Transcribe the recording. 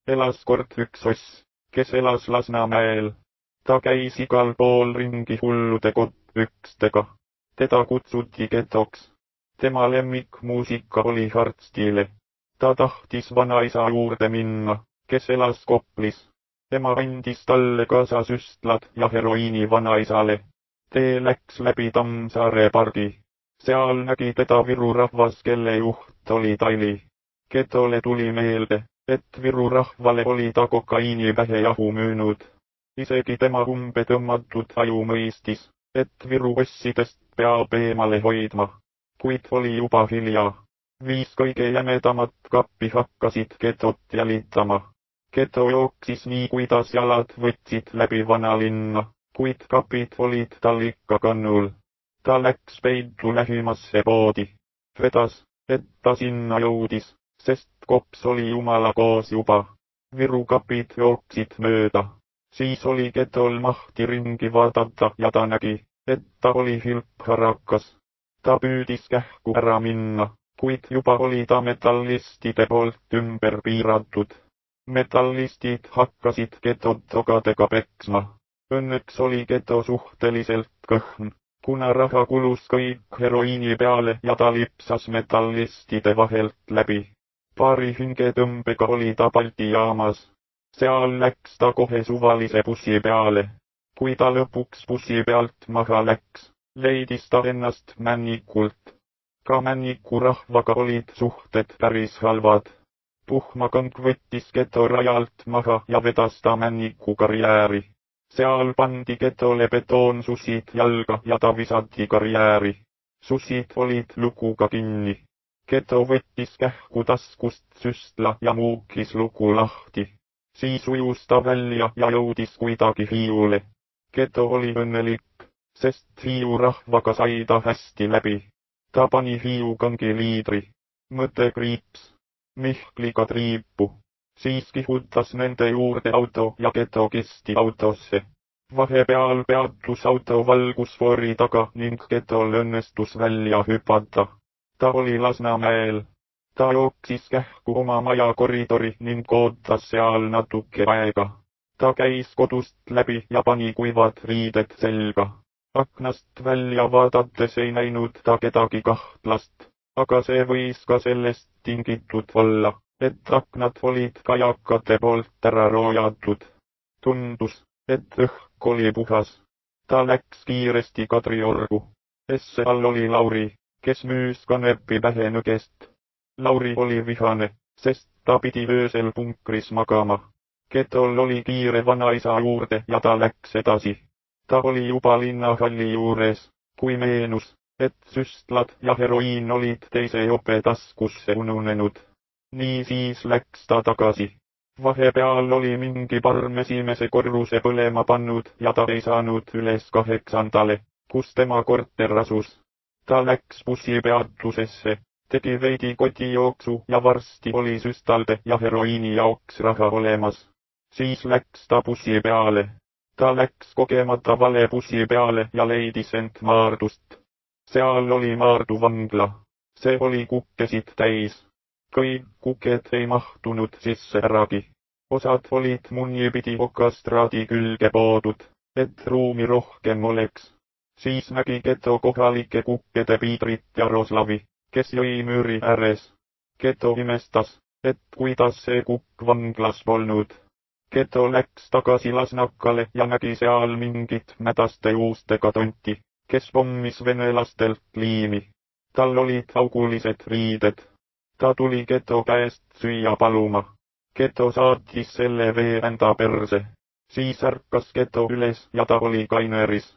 elas kord üks oss, kes elas Lasnamäel. Ta käis igal pool ringi hullude kottpükstega. Teda kutsuti getoks. Tema lemmikmuusika oli hardstyle. Ta tahtis vanaisa juurde minna, kes elas Koplis. Ema andis talle kaasa süstlad ja heroiini vanaisale. Tee läks läbi Tammsaare pargi. Seal nägi teda Viru rahvas, kelle juht oli Taili. Getole tuli meelde, et Viru rahvale oli ta kokaiini vähejahu müünud. Isegi tema umbe tõmmatud aju mõistis, et Viru ossidest peab eemale hoidma. Kuid oli juba hilja. 5 kõige jämedamat kappi hakkasid Getot jälitama. Geto jooksis nii, kuidas jalad võtsid läbi vanalinna, kuid kapid olid tal ikka kannul. Ta läks peitu lähimasse poodi. Vedas, et ta sinna jõudis, sest kops oli jumala koos juba. Viru kapid jooksid mööda. Siis oli Getol mahti ringi vaadata ja ta nägi, et ta oli hilpharakas. Ta püüdis kähku ära minna, kuid juba oli ta metallistide poolt ümber piiratud. Metallistid hakkasid Getot togadega peksma. Õnneks oli Geto suhteliselt kõhn, kuna raha kulus kõik heroiini peale ja ta lipsas metallistide vahelt läbi. Paari hingetõmbega oli ta Balti jaamas. Seal läks ta kohe suvalise bussi peale. Kui ta lõpuks bussi pealt maha läks, leidis ta ennast Männikult. Ka Männiku rahvaga olid suhted päris halvad. Puhmakang võttis Geto rajalt maha ja vedas ta Männiku karjääri. Seal pandi Getole betoonsussid jalga ja ta visati karjääri. Sussid olid lukuga kinni. Geto võttis kähku taskust süstla ja muukis luku lahti. Siis ujus ta välja ja jõudis kuidagi Hiiule. Geto oli õnnelik, sest Hiiu rahvaga sai ta hästi läbi. Ta pani Hiiu kangi liidri. Mõte kriips. Mihkliga triipu. Siis kihutas nende juurde auto ja Geto kisti autosse. Vahepeal peatus auto valgusfoori taga ning Getol õnnestus välja hüpata. Ta oli Lasnamäel. Ta jooksis kähku oma maja koridori ning ootas seal natuke aega. Ta käis kodust läbi ja pani kuivad riided selga. Aknast välja vaadates ei näinud ta kedagi kahtlast, aga see võis ka sellest tingitud olla, et aknad olid kajakate poolt ära roojatud. Tundus, et õhk oli puhas. Ta läks kiiresti Kadriorgu. Esse all oli Lauri, kes müüs kanepi vähenõgest. Lauri oli vihane, sest ta pidi öösel punkris magama. Getol oli kiire vanaisa juurde ja ta läks edasi. Ta oli juba linnahalli juures, kui meenus, et süstlad ja heroiin olid teise jope taskusse ununenud. Nii siis läks ta tagasi. Vahepeal oli mingi parm esimese korruse põlema pannud ja ta ei saanud üles 8., kus tema korter asus. Ta läks bussipeatusesse, tegi veidi kotijooksu ja varsti oli süstalde ja heroiini jaoks raha olemas. Siis läks ta bussi peale. Ta läks kogemata vale bussi peale ja leidis end Maardust. Seal oli Maardu vangla. See oli kukesid täis. Kõik kuked ei mahtunud sisse äragi. Osad olid munnipidi okastraadi külge poodud, et ruumi rohkem oleks. Siis nägi Geto kohalike kukkede Piidrit Jaroslavi, kes jõi müüri ääres. Geto imestas, et kuidas see kukk vanglas polnud. Geto läks tagasi Lasnakale ja nägi seal mingit mädaste juustega tonti, kes pommis venelastelt liimi. Tal olid augulised riided. Ta tuli Geto käest süüa paluma. Geto saatis selle vee enda perse. Siis ärkas Geto üles ja ta oli kaineris.